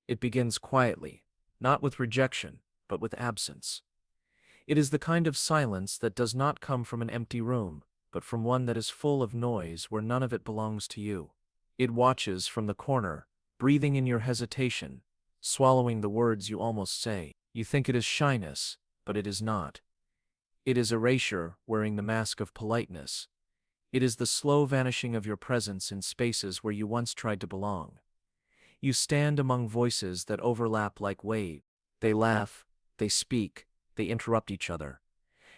It begins quietly, not with rejection, but with absence. It is the kind of silence that does not come from an empty room, but from one that is full of noise where none of it belongs to you. It watches from the corner, breathing in your hesitation, swallowing the words you almost say. You think it is shyness, but it is not. It is erasure wearing the mask of politeness. It is the slow vanishing of your presence in spaces where you once tried to belong. You stand among voices that overlap like waves. They laugh, they speak, they interrupt each other.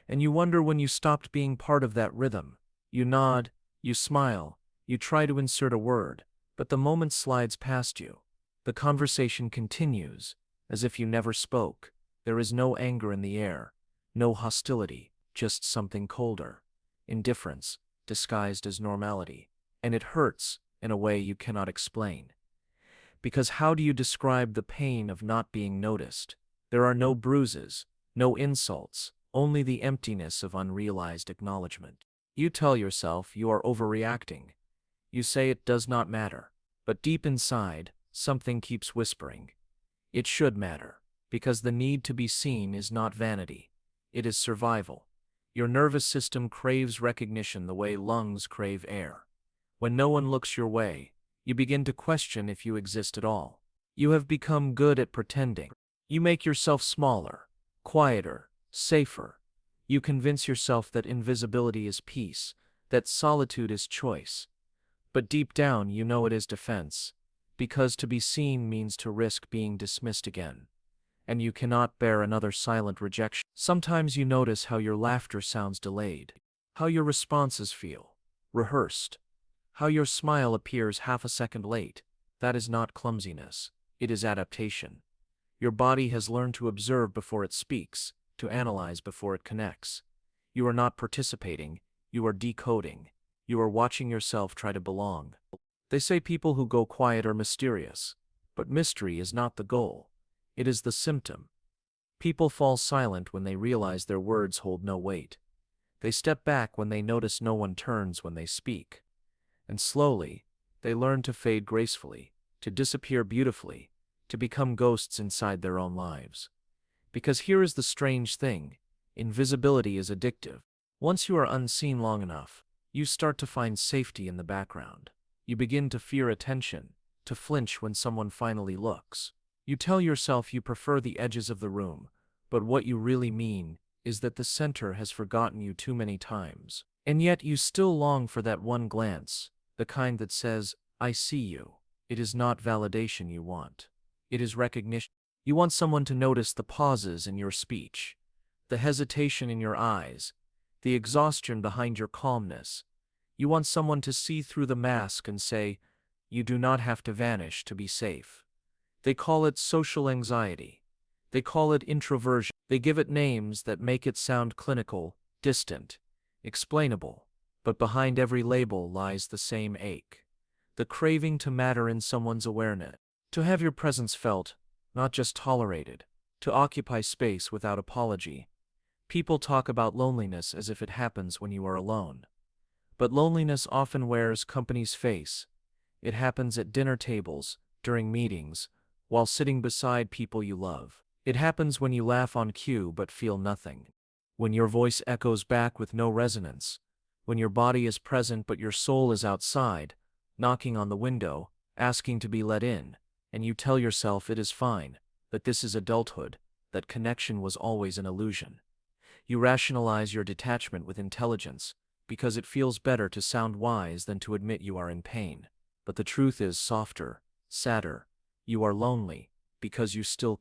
And you wonder when you stopped being part of that rhythm. You nod, you smile, you try to insert a word, but the moment slides past you. The conversation continues, as if you never spoke. There is no anger in the air, no hostility, just something colder. Indifference, disguised as normality. And it hurts in a way you cannot explain. Because how do you describe the pain of not being noticed? There are no bruises, no insults, only the emptiness of unrealized acknowledgment. You tell yourself you are overreacting. You say it does not matter. But deep inside, something keeps whispering. It should matter, because the need to be seen is not vanity. It is survival. Your nervous system craves recognition the way lungs crave air. When no one looks your way, you begin to question if you exist at all. You have become good at pretending. You make yourself smaller, quieter, safer. You convince yourself that invisibility is peace, that solitude is choice. But deep down you know it is defense, because to be seen means to risk being dismissed again. And you cannot bear another silent rejection. Sometimes you notice how your laughter sounds delayed, how your responses feel rehearsed, how your smile appears half a second late. That is not clumsiness, it is adaptation. Your body has learned to observe before it speaks, to analyze before it connects. You are not participating, you are decoding. You are watching yourself try to belong. They say people who go quiet are mysterious, but mystery is not the goal. It is the symptom. People fall silent when they realize their words hold no weight. They step back when they notice no one turns when they speak. And slowly, they learn to fade gracefully, to disappear beautifully, to become ghosts inside their own lives. Because here is the strange thing, invisibility is addictive. Once you are unseen long enough, you start to find safety in the background. You begin to fear attention, to flinch when someone finally looks. You tell yourself you prefer the edges of the room, but what you really mean is that the center has forgotten you too many times. And yet you still long for that one glance, the kind that says, I see you. It is not validation you want. It is recognition. You want someone to notice the pauses in your speech, the hesitation in your eyes, the exhaustion behind your calmness. You want someone to see through the mask and say, you do not have to vanish to be safe. They call it social anxiety. They call it introversion. They give it names that make it sound clinical, distant, explainable. But behind every label lies the same ache. The craving to matter in someone's awareness. To have your presence felt, not just tolerated. To occupy space without apology. People talk about loneliness as if it happens when you are alone. But loneliness often wears company's face. It happens at dinner tables, during meetings, while sitting beside people you love. It happens when you laugh on cue but feel nothing. When your voice echoes back with no resonance. When your body is present but your soul is outside, knocking on the window, asking to be let in, and you tell yourself it is fine, that this is adulthood, that connection was always an illusion. You rationalize your detachment with intelligence, because it feels better to sound wise than to admit you are in pain. But the truth is softer, sadder. You are lonely, because you still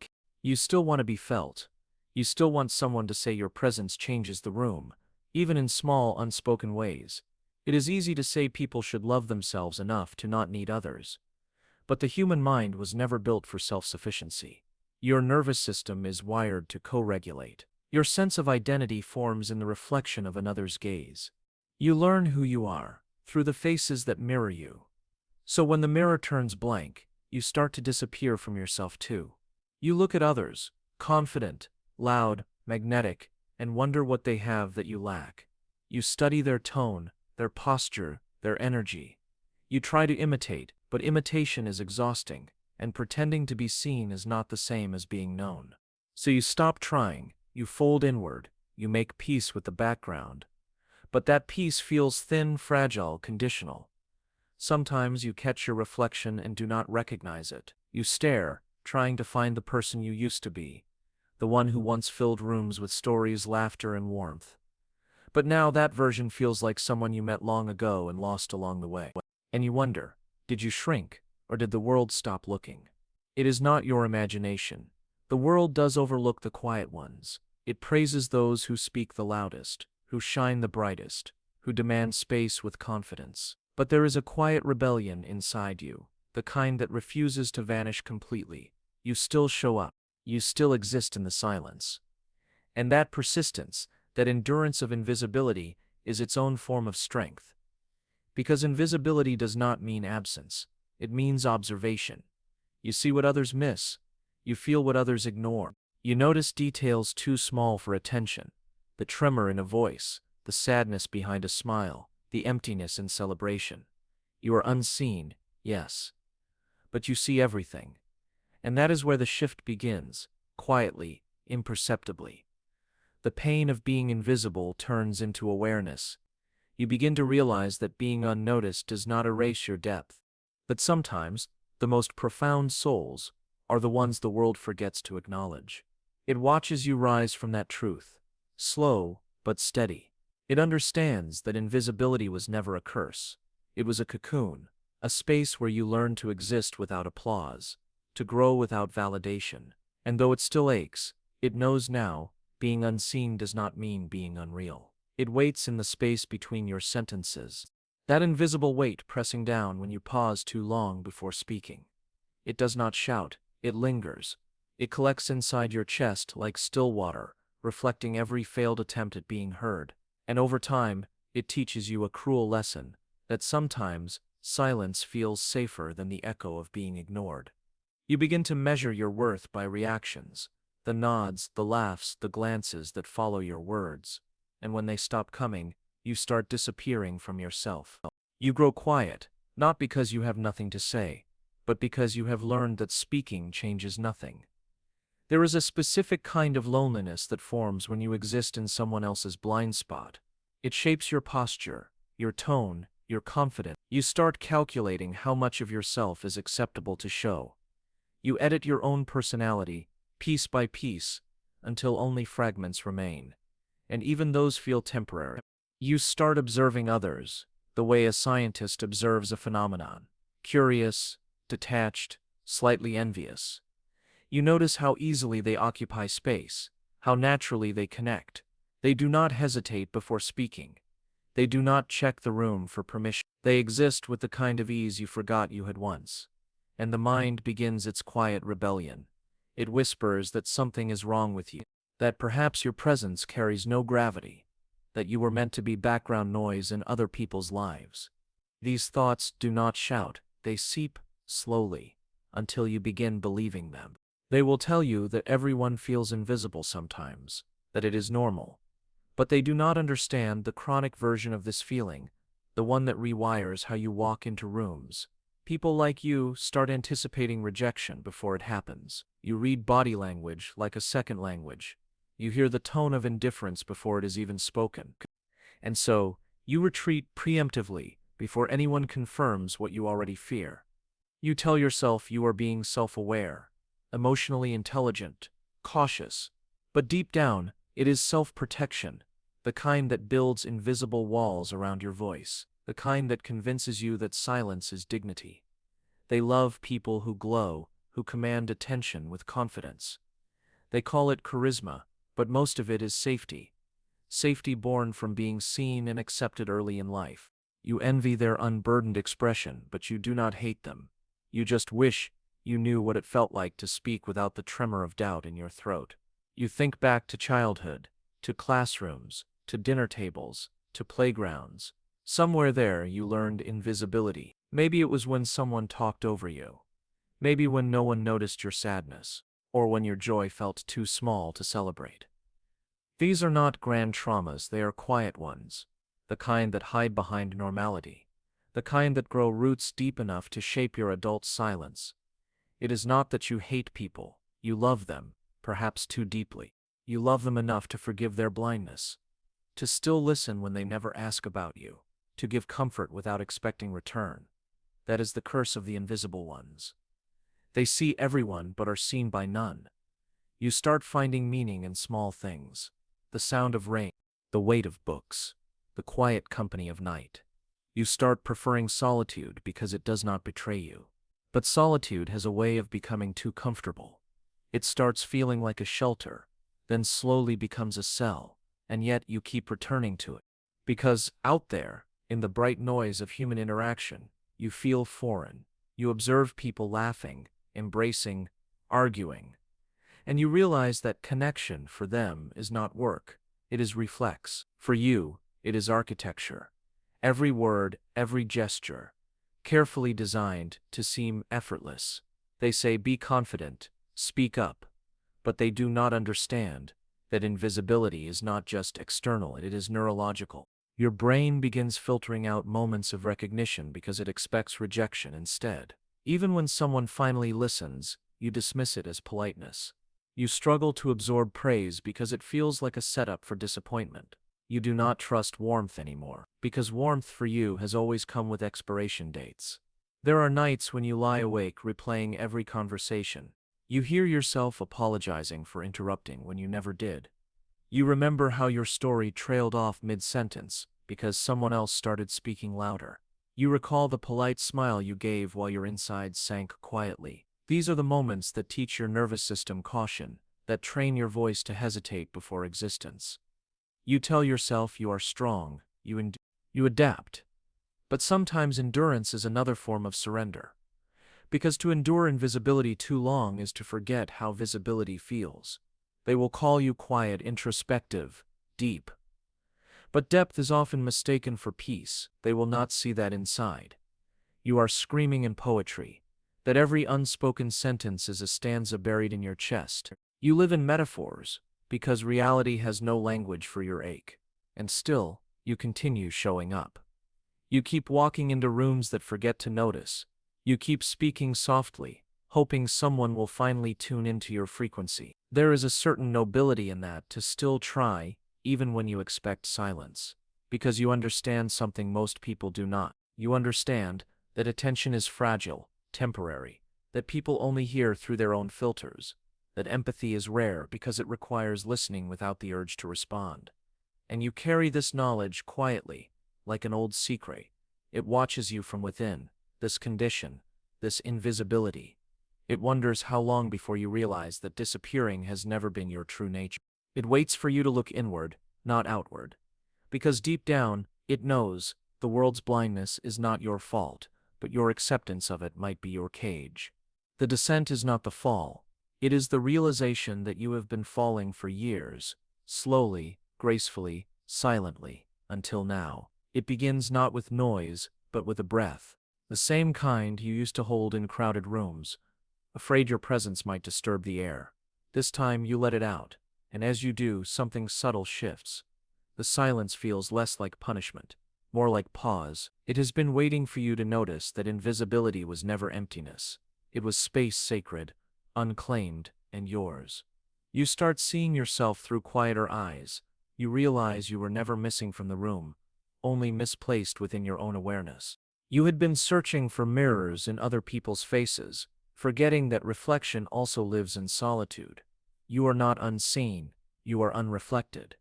want to be felt. You still want someone to say your presence changes the room, even in small, unspoken ways. It is easy to say people should love themselves enough to not need others. But the human mind was never built for self-sufficiency. Your nervous system is wired to co-regulate. Your sense of identity forms in the reflection of another's gaze. You learn who you are through the faces that mirror you. So when the mirror turns blank, you start to disappear from yourself too. You look at others, confident, loud, magnetic, and wonder what they have that you lack. You study their tone, their posture, their energy. You try to imitate, but imitation is exhausting. and pretending to be seen is not the same as being known. So you stop trying, you fold inward, you make peace with the background. But that peace feels thin, fragile, conditional. Sometimes you catch your reflection and do not recognize it. You stare, trying to find the person you used to be, the one who once filled rooms with stories, laughter, and warmth. But now that version feels like someone you met long ago and lost along the way. And you wonder, did you shrink, or did the world stop looking? It is not your imagination. The world does overlook the quiet ones. It praises those who speak the loudest, who shine the brightest, who demand space with confidence. But there is a quiet rebellion inside you, the kind that refuses to vanish completely. You still show up. You still exist in the silence. And that persistence, that endurance of invisibility, is its own form of strength. Because invisibility does not mean absence. It means observation. You see what others miss. You feel what others ignore. You notice details too small for attention. The tremor in a voice, the sadness behind a smile, the emptiness in celebration. You are unseen, yes. But you see everything. And that is where the shift begins, quietly, imperceptibly. The pain of being invisible turns into awareness. You begin to realize that being unnoticed does not erase your depth. But sometimes, the most profound souls are the ones the world forgets to acknowledge. It watches you rise from that truth, slow but steady. It understands that invisibility was never a curse. It was a cocoon, a space where you learn to exist without applause, to grow without validation. And though it still aches, it knows now, being unseen does not mean being unreal. It waits in the space between your sentences. That invisible weight pressing down when you pause too long before speaking. It does not shout, it lingers. It collects inside your chest like still water, reflecting every failed attempt at being heard. And over time, it teaches you a cruel lesson, that sometimes silence feels safer than the echo of being ignored. You begin to measure your worth by reactions, the nods, the laughs, the glances that follow your words. And when they stop coming, you start disappearing from yourself. You grow quiet, not because you have nothing to say, but because you have learned that speaking changes nothing. There is a specific kind of loneliness that forms when you exist in someone else's blind spot. It shapes your posture, your tone, your confidence. You start calculating how much of yourself is acceptable to show. You edit your own personality, piece by piece, until only fragments remain. And even those feel temporary. You start observing others, the way a scientist observes a phenomenon. Curious, detached, slightly envious. You notice how easily they occupy space, how naturally they connect. They do not hesitate before speaking. They do not check the room for permission. They exist with the kind of ease you forgot you had once. And the mind begins its quiet rebellion. It whispers that something is wrong with you, that perhaps your presence carries no gravity, that you were meant to be background noise in other people's lives. These thoughts do not shout, they seep slowly, until you begin believing them. They will tell you that everyone feels invisible sometimes, that it is normal. But they do not understand the chronic version of this feeling, the one that rewires how you walk into rooms. People like you start anticipating rejection before it happens. You read body language like a second language. You hear the tone of indifference before it is even spoken. And so, you retreat preemptively before anyone confirms what you already fear. You tell yourself you are being self-aware, emotionally intelligent, cautious. But deep down, it is self-protection, the kind that builds invisible walls around your voice, the kind that convinces you that silence is dignity. They love people who glow, who command attention with confidence. They call it charisma, but most of it is safety. Safety born from being seen and accepted early in life. You envy their unburdened expression, but you do not hate them. You just wish you knew what it felt like to speak without the tremor of doubt in your throat. You think back to childhood, to classrooms, to dinner tables, to playgrounds. Somewhere there you learned invisibility. Maybe it was when someone talked over you. Maybe when no one noticed your sadness, or when your joy felt too small to celebrate. These are not grand traumas, they are quiet ones, the kind that hide behind normality, the kind that grow roots deep enough to shape your adult silence. It is not that you hate people, you love them, perhaps too deeply. You love them enough to forgive their blindness, to still listen when they never ask about you, to give comfort without expecting return. That is the curse of the invisible ones. They see everyone but are seen by none. You start finding meaning in small things: the sound of rain, the weight of books, the quiet company of night. You start preferring solitude because it does not betray you. But solitude has a way of becoming too comfortable. It starts feeling like a shelter, then slowly becomes a cell, and yet you keep returning to it. Because out there, in the bright noise of human interaction, you feel foreign. You observe people laughing, embracing, arguing, and you realize that connection for them is not work, it is reflex. For you, it is architecture. Every word, every gesture, carefully designed to seem effortless. They say be confident, speak up, but they do not understand that invisibility is not just external, it is neurological. Your brain begins filtering out moments of recognition because it expects rejection instead. Even when someone finally listens, you dismiss it as politeness. You struggle to absorb praise because it feels like a setup for disappointment. You do not trust warmth anymore, because warmth for you has always come with expiration dates. There are nights when you lie awake replaying every conversation. You hear yourself apologizing for interrupting when you never did. You remember how your story trailed off mid-sentence because someone else started speaking louder. You recall the polite smile you gave while your insides sank quietly. These are the moments that teach your nervous system caution, that train your voice to hesitate before existence. You tell yourself you are strong, you adapt. But sometimes endurance is another form of surrender. Because to endure invisibility too long is to forget how visibility feels. They will call you quiet, introspective, deep. But depth is often mistaken for peace. They will not see that inside. You are screaming in poetry, that every unspoken sentence is a stanza buried in your chest. You live in metaphors, because reality has no language for your ache. And still, you continue showing up. You keep walking into rooms that forget to notice. You keep speaking softly, hoping someone will finally tune into your frequency. There is a certain nobility in that, to still try, even when you expect silence. Because you understand something most people do not. You understand that attention is fragile, temporary, that people only hear through their own filters, that empathy is rare because it requires listening without the urge to respond. And you carry this knowledge quietly, like an old secret. It watches you from within, this condition, this invisibility. It wonders how long before you realize that disappearing has never been your true nature. It waits for you to look inward, not outward. Because deep down, it knows the world's blindness is not your fault, but your acceptance of it might be your cage. The descent is not the fall. It is the realization that you have been falling for years, slowly, gracefully, silently, until now. It begins not with noise, but with a breath. The same kind you used to hold in crowded rooms, afraid your presence might disturb the air. This time you let it out, and as you do, something subtle shifts. The silence feels less like punishment, more like pause. It has been waiting for you to notice that invisibility was never emptiness. It was space sacred, unclaimed, and yours. You start seeing yourself through quieter eyes. You realize you were never missing from the room, only misplaced within your own awareness. You had been searching for mirrors in other people's faces, forgetting that reflection also lives in solitude. You are not unseen, you are unreflected.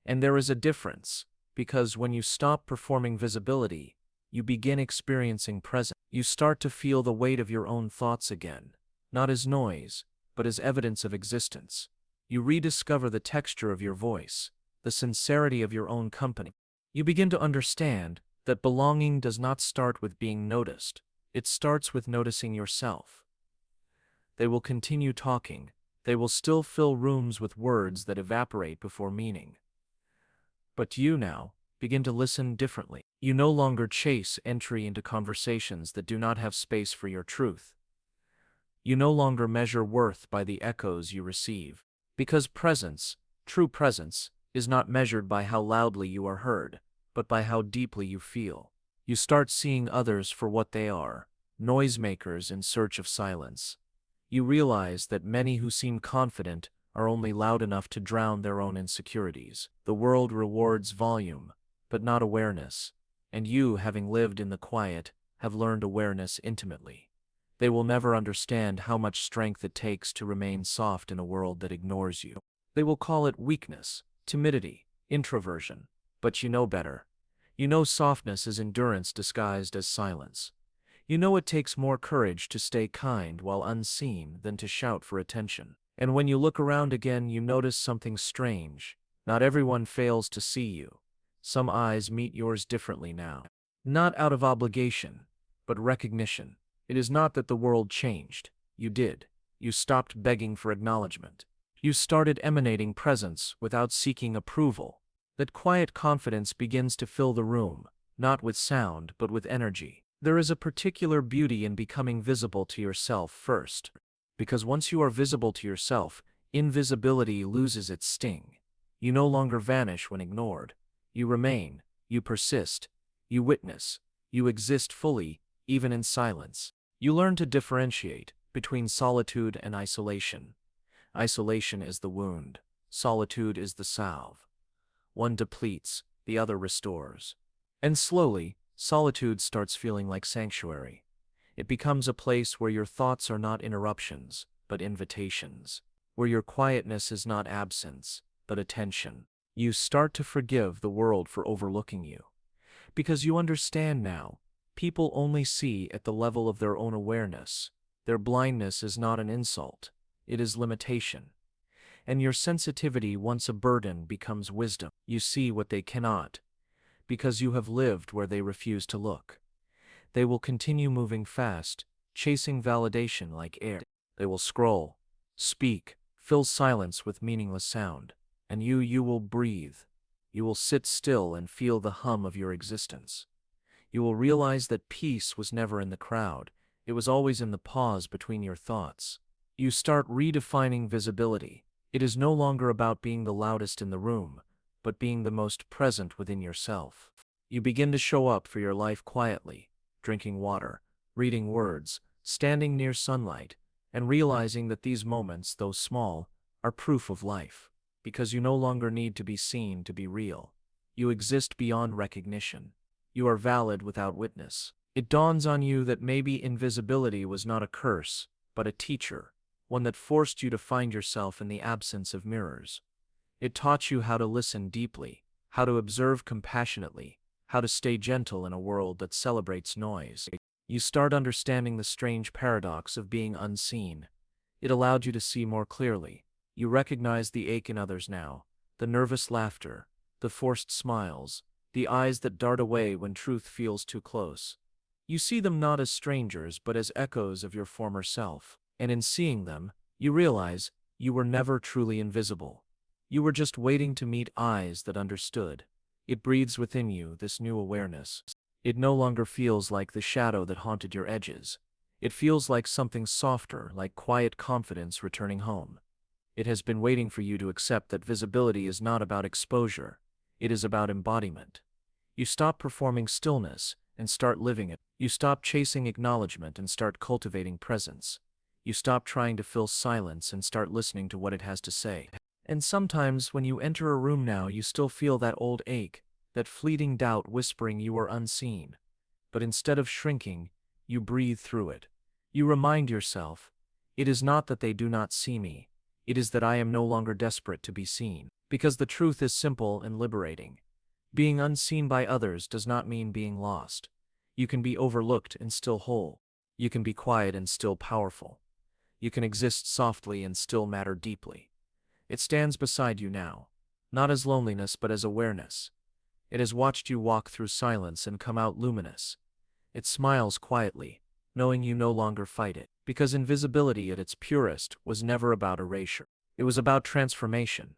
And there is a difference, because when you stop performing visibility, you begin experiencing presence. You start to feel the weight of your own thoughts again, not as noise, but as evidence of existence. You rediscover the texture of your voice, the sincerity of your own company. You begin to understand that belonging does not start with being noticed, it starts with noticing yourself. They will continue talking, they will still fill rooms with words that evaporate before meaning. But you now begin to listen differently. You no longer chase entry into conversations that do not have space for your truth. You no longer measure worth by the echoes you receive. Because presence, true presence, is not measured by how loudly you are heard, but by how deeply you feel. You start seeing others for what they are, noisemakers in search of silence. You realize that many who seem confident are only loud enough to drown their own insecurities. The world rewards volume, but not awareness, and you, having lived in the quiet, have learned awareness intimately. They will never understand how much strength it takes to remain soft in a world that ignores you. They will call it weakness, timidity, introversion. But you know better. You know softness is endurance disguised as silence. You know it takes more courage to stay kind while unseen than to shout for attention. And when you look around again, you notice something strange. Not everyone fails to see you. Some eyes meet yours differently now. Not out of obligation, but recognition. It is not that the world changed. You did. You stopped begging for acknowledgment. You started emanating presence without seeking approval. That quiet confidence begins to fill the room, not with sound but with energy. There is a particular beauty in becoming visible to yourself first. Because once you are visible to yourself, invisibility loses its sting. You no longer vanish when ignored. You remain, you persist, you witness, you exist fully, even in silence. You learn to differentiate between solitude and isolation. Isolation is the wound. Solitude is the salve. One depletes, the other restores. And slowly, solitude starts feeling like sanctuary. It becomes a place where your thoughts are not interruptions, but invitations. Where your quietness is not absence, but attention. You start to forgive the world for overlooking you. Because you understand now, people only see at the level of their own awareness. Their blindness is not an insult, it is limitation. And your sensitivity, once a burden, becomes wisdom. You see what they cannot, because you have lived where they refuse to look. They will continue moving fast, chasing validation like air. They will scroll, speak, fill silence with meaningless sound. And you will breathe. You will sit still and feel the hum of your existence. You will realize that peace was never in the crowd. It was always in the pause between your thoughts. You start redefining visibility. It is no longer about being the loudest in the room, but being the most present within yourself. You begin to show up for your life quietly, drinking water, reading words, standing near sunlight, and realizing that these moments, though small, are proof of life. Because you no longer need to be seen to be real. You exist beyond recognition. You are valid without witness. It dawns on you that maybe invisibility was not a curse, but a teacher, one that forced you to find yourself in the absence of mirrors. It taught you how to listen deeply, how to observe compassionately, how to stay gentle in a world that celebrates noise. You start understanding the strange paradox of being unseen. It allowed you to see more clearly. You recognize the ache in others now, the nervous laughter, the forced smiles, the eyes that dart away when truth feels too close. You see them not as strangers but as echoes of your former self. And in seeing them, you realize you were never truly invisible. You were just waiting to meet eyes that understood. It breathes within you, this new awareness. It no longer feels like the shadow that haunted your edges. It feels like something softer, like quiet confidence returning home. It has been waiting for you to accept that visibility is not about exposure. It is about embodiment. You stop performing stillness and start living it. You stop chasing acknowledgement and start cultivating presence. You stop trying to fill silence and start listening to what it has to say. And sometimes when you enter a room now, you still feel that old ache, that fleeting doubt whispering you are unseen. But instead of shrinking, you breathe through it. You remind yourself, it is not that they do not see me. It is that I am no longer desperate to be seen. Because the truth is simple and liberating. Being unseen by others does not mean being lost. You can be overlooked and still whole. You can be quiet and still powerful. You can exist softly and still matter deeply. It stands beside you now, not as loneliness but as awareness. It has watched you walk through silence and come out luminous. It smiles quietly, knowing you no longer fight it. Because invisibility at its purest was never about erasure. It was about transformation.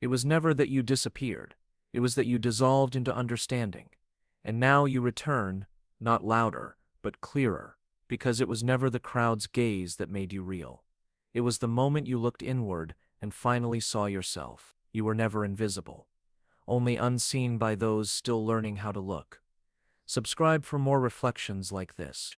It was never that you disappeared. It was that you dissolved into understanding. And now you return, not louder, but clearer, because it was never the crowd's gaze that made you real. It was the moment you looked inward and finally saw yourself. You were never invisible, only unseen by those still learning how to look. Subscribe for more reflections like this.